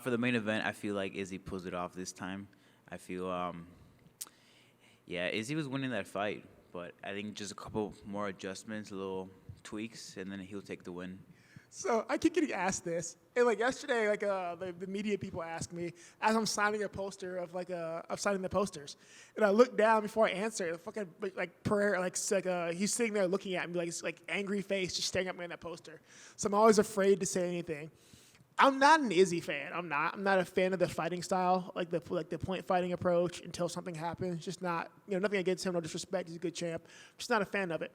For the main event, I feel like Izzy pulls it off this time. I feel, yeah, Izzy was winning that fight, but I think just a couple more adjustments, little tweaks, and then he'll take the win. So I keep getting asked this, and like yesterday, like the media people asked me as I'm signing a poster of signing the posters, and I look down before I answer. The fucking like Pereira, he's sitting there looking at me like angry face, just staring at me in that poster. So I'm always afraid to say anything. I'm not an Izzy fan. I'm not a fan of the fighting style, like the point fighting approach until something happens. Just not, nothing against him, no disrespect. He's a good champ. Just not a fan of it.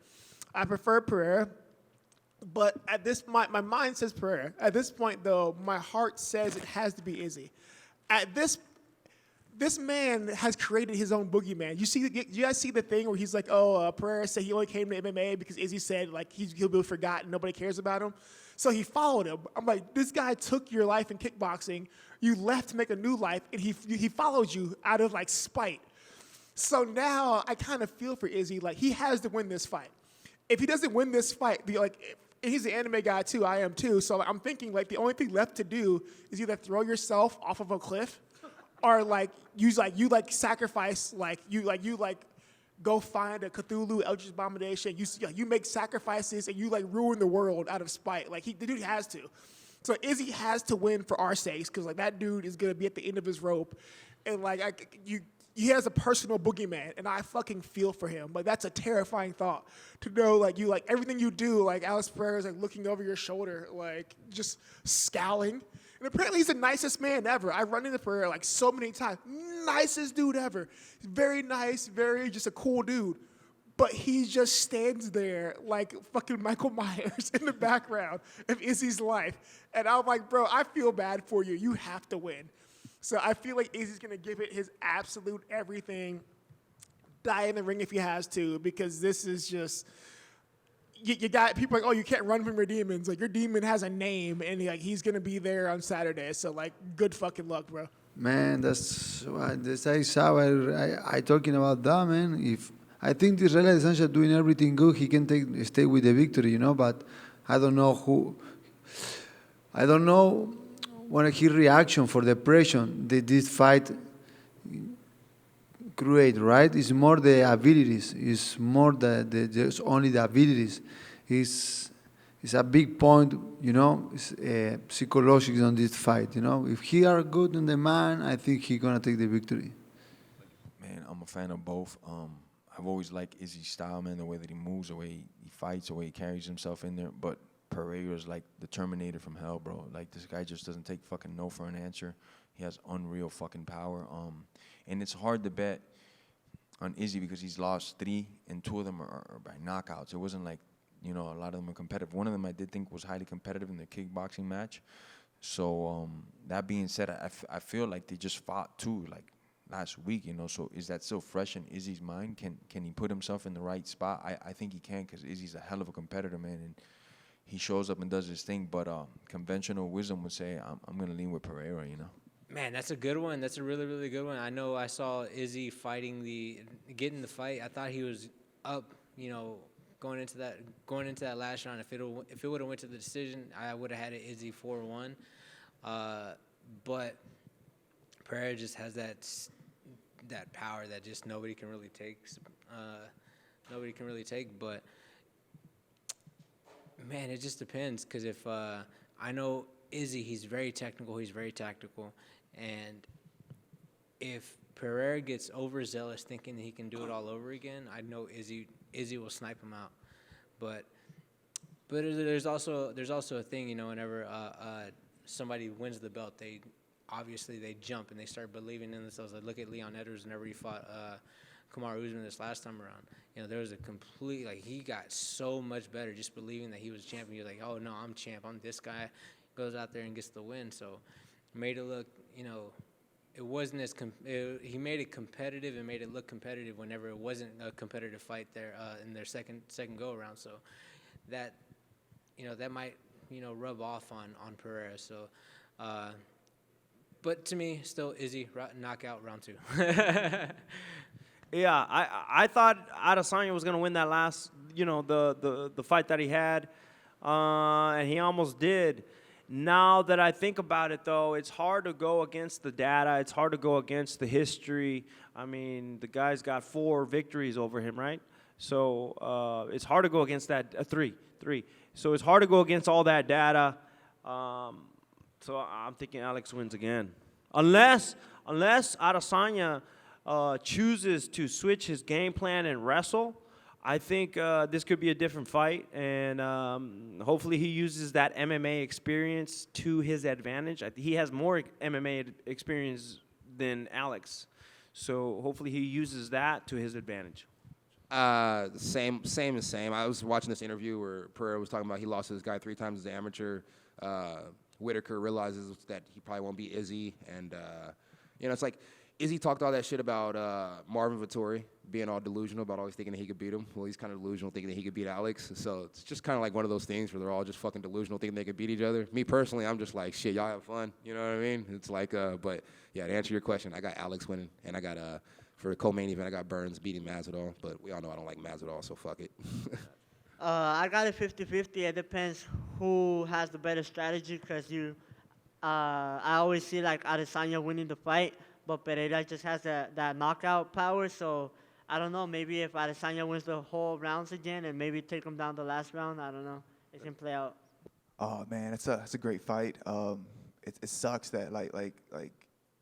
I prefer Pereira. But at this, my mind says Pereira. At this point, though, my heart says it has to be Izzy. This man has created his own boogeyman. You guys see the thing where he's like, Pereira said he only came to MMA because Izzy said like he'll be forgotten, nobody cares about him. So he followed him. I'm like, this guy took your life in kickboxing. You left to make a new life, and he followed you out of like spite. So now I kind of feel for Izzy. Like he has to win this fight. If he doesn't win this fight, and he's an anime guy too. I am too. So I'm thinking like the only thing left to do is either throw yourself off of a cliff, or you sacrifice you go find a Cthulhu Eldritch Abomination. You make sacrifices and you like ruin the world out of spite. Like the dude has to. So Izzy has to win for our sakes because like that dude is gonna be at the end of his rope, and he has a personal boogeyman, and I fucking feel for him. Like that's a terrifying thought to know. Like everything you do, like Alex Pereira is like looking over your shoulder, like just scowling. And apparently he's the nicest man ever. I run into Pereira like so many times. Nicest dude ever. Very nice, very just a cool dude. But he just stands there like fucking Michael Myers in the background of Izzy's life. And I'm like, bro, I feel bad for you. You have to win. So I feel like Izzy's going to give it his absolute everything, die in the ring if he has to, because this is just, you got people like, oh, you can't run from your demons. Like, your demon has a name, and he's going to be there on Saturday. So, like, good fucking luck, bro. Man, that's how I talking about that, man. If I think this Israel Adesanya doing everything good, he can stay with the victory, but I don't know what his reaction for the pressure that this fight create, right? It's more the abilities. It's more just only the abilities. It's a big point, it's psychological on this fight, If he are good in the man, I think he gonna take the victory. Man, I'm a fan of both. I've always liked Izzy's style, man, the way that he moves, the way he fights, the way he carries himself in there. But Pereira's like the Terminator from hell, bro. Like, this guy just doesn't take fucking no for an answer. He has unreal fucking power. And it's hard to bet on Izzy because he's lost 3, and 2 of them are by knockouts. It wasn't like, a lot of them are competitive. One of them I did think was highly competitive in the kickboxing match. So that being said, I feel like they just fought too, like last week, So is that still fresh in Izzy's mind? Can he put himself in the right spot? I think he can, because Izzy's a hell of a competitor, man. And he shows up and does his thing, but conventional wisdom would say I'm going to lean with Pereira, Man, that's a good one. That's a really, really good one. I know I saw Izzy getting the fight. I thought he was up, going into that last round. If it would have went to the decision, I would have had it Izzy 4-1. But Pereira just has that power that just nobody can really take. But man, it just depends, because if I know Izzy, he's very technical, he's very tactical, and if Pereira gets overzealous thinking that he can do it all over again, I know Izzy will snipe him out. But there's also a thing, whenever somebody wins the belt, they jump and they start believing in themselves. Like, look at Leon Edwards whenever he fought Kamar Usman this last time around. There was a complete, he got so much better just believing that he was champion. You're like, oh, no, I'm champ. I'm this guy. Goes out there and gets the win. So made it look, it wasn't as, he made it competitive and made it look competitive whenever it wasn't a competitive fight there in their second go-around. So that, that might, rub off on Pereira. So, but to me, still Izzy, knockout round 2. Yeah, I thought Adesanya was going to win that last, the fight that he had, and he almost did. Now that I think about it, though, it's hard to go against the data. It's hard to go against the history. I mean, the guy's got 4 victories over him, right? So it's hard to go against that. Three. So it's hard to go against all that data. So I'm thinking Alex wins again. Unless Adesanya chooses to switch his game plan and wrestle, I think this could be a different fight, and hopefully he uses that MMA experience to his advantage. He has more MMA experience than Alex, so hopefully he uses that to his advantage. Same. I was watching this interview where Pereira was talking about he lost to this guy 3 times as an amateur. Whitaker realizes that he probably won't beat Izzy, and it's like Izzy talked all that shit about Marvin Vettori being all delusional about always thinking that he could beat him. Well, he's kind of delusional thinking that he could beat Alex. So it's just kind of like one of those things where they're all just fucking delusional thinking they could beat each other. Me personally, I'm just like, shit, y'all have fun. You know what I mean? It's like, but yeah, to answer your question, I got Alex winning, and I got for the co-main event, I got Burns beating Masvidal. But we all know I don't like Masvidal, so fuck it. I got it 50-50. It depends who has the better strategy because I always see like Adesanya winning the fight, but Pereira just has that knockout power. So I don't know. Maybe if Adesanya wins the whole rounds again and maybe take him down the last round, I don't know. It can play out. Oh man, it's a great fight. It sucks that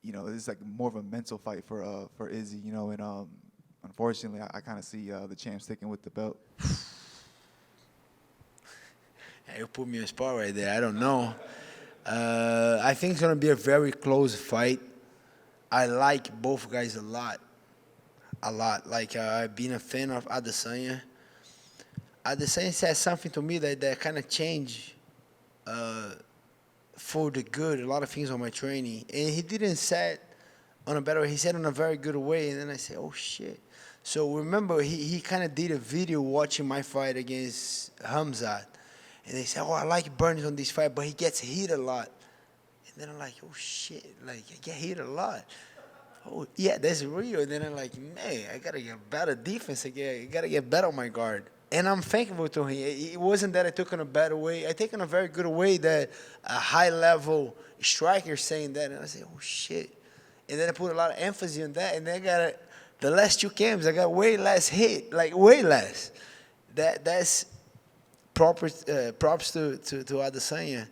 it's like more of a mental fight for Izzy, and unfortunately I kind of see the champ sticking with the belt. You put me on spot right there. I don't know. I think it's going to be a very close fight. I like both guys a lot. Like, I've been a fan of Adesanya. Adesanya said something to me that kind of changed for the good a lot of things on my training. And he didn't say it on a better way. He said it in a very good way. And then I said, oh, shit. So remember, he kind of did a video watching my fight against Hamzat. And they said, oh, I like Burns on this fight, but he gets hit a lot. And then I'm like, oh, shit, like, I get hit a lot. Oh, yeah, that's real. And then I'm like, man, I got to get better defense again. I got to get better on my guard. And I'm thankful to him. It wasn't that I took in a bad way. I take in a very good way that a high-level striker saying that. And I said, oh, shit. And then I put a lot of emphasis on that. And then I got the last 2 games, I got way less hit, like way less. That's props to Adesanya.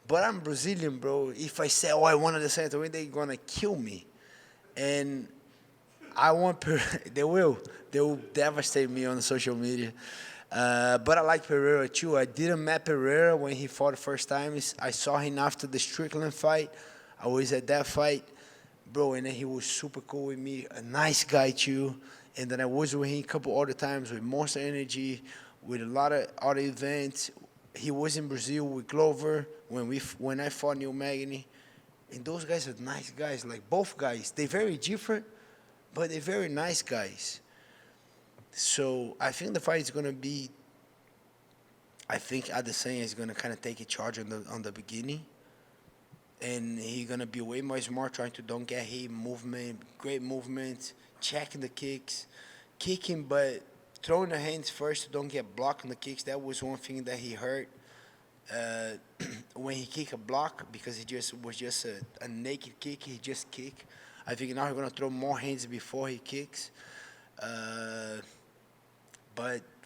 But I'm Brazilian, bro. If I say, oh, I want Adesanya to win, they're going to kill me. And I want they will devastate me on social media. But I like Pereira, too. I didn't met Pereira when he fought the first time. I saw him after the Strickland fight. I was at that fight. Bro, and then he was super cool with me. A nice guy, too. And then I was with him a couple other times with Monster Energy, with a lot of other events. He was in Brazil with Glover when I fought Neil Magny. And those guys are nice guys. Like, both guys, they're very different, but they're very nice guys. So I think the fight is going to be, I think Adesanya is going to kind of take a charge on the beginning. And he's going to be way more smart, trying to don't get hit, movement, great movement, checking the kicks, kicking, but throwing the hands first to don't get blocked on the kicks. That was one thing that he hurt when he kicked a block, because it was just a naked kick. He just kicked. I think now he's going to throw more hands before he kicks. But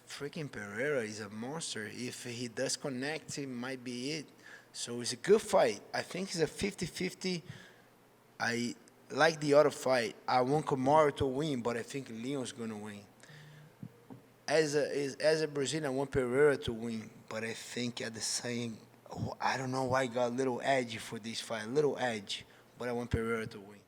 freaking Pereira is a monster. If he does connect, it might be it. So it's a good fight. I think it's a 50-50. I like the other fight. I want Kamaru to win, but I think Leon's going to win. As a Brazilian, I want Pereira to win, but I think at the same, I don't know why I got a little edge for this fight, a little edge, but I want Pereira to win.